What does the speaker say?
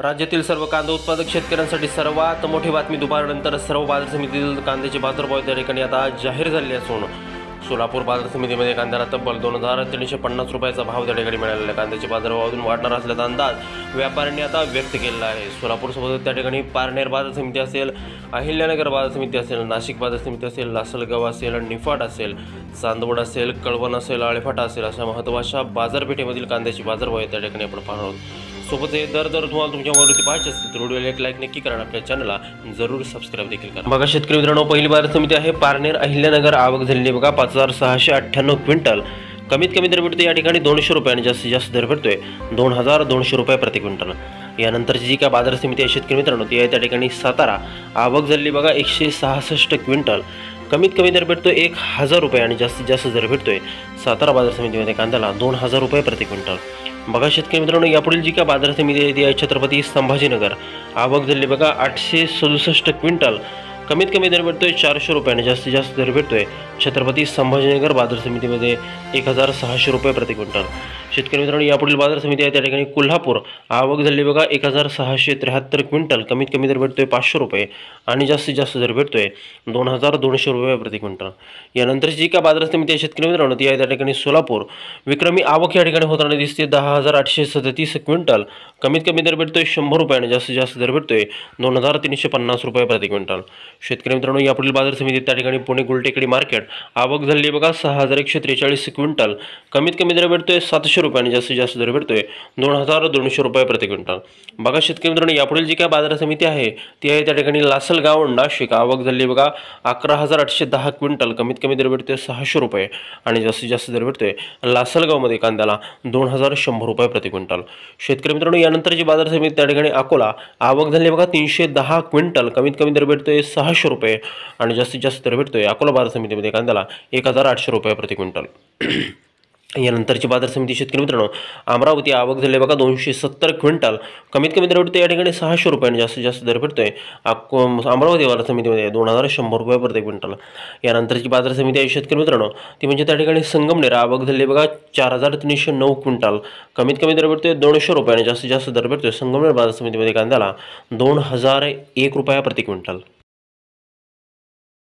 राज्यातील सर्व कांदा उत्पादक शेतकऱ्यांसाठी सर्वात मोठी बातमी. दुपारनंतर सर्व बाजार समितीतील कांद्याचे बाजारभाव त्या ठिकाणी आता जाहीर झाले असून सोलापूर बाजार समितीमध्ये कांद्याला तब्बल 2350 रुपयाचा भाव त्या ठिकाणी मिळालेला आहे. कांद्याचे बाजारभाव अजून वाढणार असल्याचा अंदाज व्यापाऱ्यांनी आता व्यक्त केला आहे. सोलापूरसोबत त्या ठिकाणी पारनेर बाजार समिती असेल, अहिल्यानगर बाजार समिती असेल, नाशिक बाजार समिती असेल, लासलगाव असेल, निफाड असेल, चांदवड असेल, कळवण असेल, आळेफाटा असेल अशा महत्त्वाच्या बाजारपेठेमधील कांद्याची बाजारभाव त्या ठिकाणी आपण पाहणार आहोत. सोबत हे दर तुम्हाला तुमच्या मोबाईलवरती पाहायचे असतील तर व्हिडिओला एक लाईक नक्की करा, आपल्या चॅनलला जरूर सबस्क्राईब देखील करा. बघा शेतकरी मित्रांनो, पहिली बाजार समिती आहे पारनेर अहिल्यानगर. आवक झालेली बघा 5698 क्विंटल. कमीत कमी दर भेटतो या ठिकाणी 200 रुपये आणि जास्तीत जास्त दर भेटतोय 2200 रुपये प्रति क्विंटल. यानंतरची जी काय बाजार समिती आहे शेतकरी मित्रांनो ती आहे त्या ठिकाणी सातारा. आवक झालेली बघा 166 क्विंटल. कमीत कमी दर भेटतोय 1000 रुपये आणि जास्तीत जास्त दर भेटतोय सातारा बाजार समितीमध्ये कांद्याला 2000 रुपये प्रति क्विंटल. बघा शेतकरी मित्रांनो, यापुढील जी काय बाजार समिती आहे ती आहे छत्रपती संभाजीनगर. आवक झाली बघा 867 क्विंटल. कमीत कमी दर भेटतोय 400 रुपये आणि जास्तीत जास्त दर भेटतोय छत्रपती संभाजीनगर बाजार समितीमध्ये 1600 रुपये प्रति क्विंटल. शेतकरी मित्रांनो, यापुढील बाजार समिती आहे त्या ठिकाणी कोल्हापूर. आवक झाली बघा 1673 क्विंटल. कमीत कमी दर भेटतोय 500 रुपये आणि जास्तीत जास्त दर भेटतोय 2200 रुपये प्रति क्विंटल. यानंतरची जी काय बाजार समिती आहे शेतकरी मित्रांनो ती आहे त्या ठिकाणी सोलापूर. विक्रमी आवक या ठिकाणी होताना दिसते 10837 क्विंटल. कमीत कमी दर भेटतोय 100 रुपये आणि जास्तीत जास्त दर भेटतोय 2350 रुपये प्रति क्विंटल. शेतकरी मित्रांनो, यापुढील बाजार समिती त्या ठिकाणी पुणे गुलटेकडी मार्केट. आवक झाली बघा 6143 क्विंटल. कमीत कमी दर भेटतोय 700 रुपये आणि जास्तीत जास्त दर भेटतोय 2200 रुपये प्रति क्विंटल. बघा शेतकरी मित्रांनो, यापुढील जी काय बाजार समिती आहे ती आहे त्या ठिकाणी लासलगाव नाशिक. आवक झाली बघा 11810 क्विंटल. कमीत कमी दर भेटतोय 600 रुपये आणि जास्तीत जास्त दर भेटतोय लासलगावमध्ये कांद्याला 2100 रुपये प्रति क्विंटल. शेतकरी मित्रांनो, यानंतरची बाजार समिती त्या ठिकाणी अकोला. आवक झाली बघा 310 क्विंटल. कमीत कमी दर भेटतोय 600 रुपये आणि जास्तीत जास्त दर भेटतोय अकोला बाजार समितीमध्ये कांद्याला 1800 रुपये प्रति क्विंटल. यानंतरची बाजार समिती शेतकरी मित्रांनो अमरावती. आवक झाली बघा 270 क्विंटल. कमीत कमी दर भेटतोय या ठिकाणी 600 रुपये आणि जास्तीत जास्त दर भेटतोय अमरावती बाजार समितीमध्ये 2100 रुपये प्रति क्विंटल. यानंतरची बाजार समिती आहे शेतकरी मित्रांनो ती म्हणजे त्या ठिकाणी संगमनेर. आवक झाली बघा 4309 क्विंटल. कमीत कमी दर भेटतोय 200 रुपये आणि जास्तीत जास्त दर भेटतोय संगमनेर बाजार समितीमध्ये कांद्याला 2001 रुपया प्रति क्विंटल.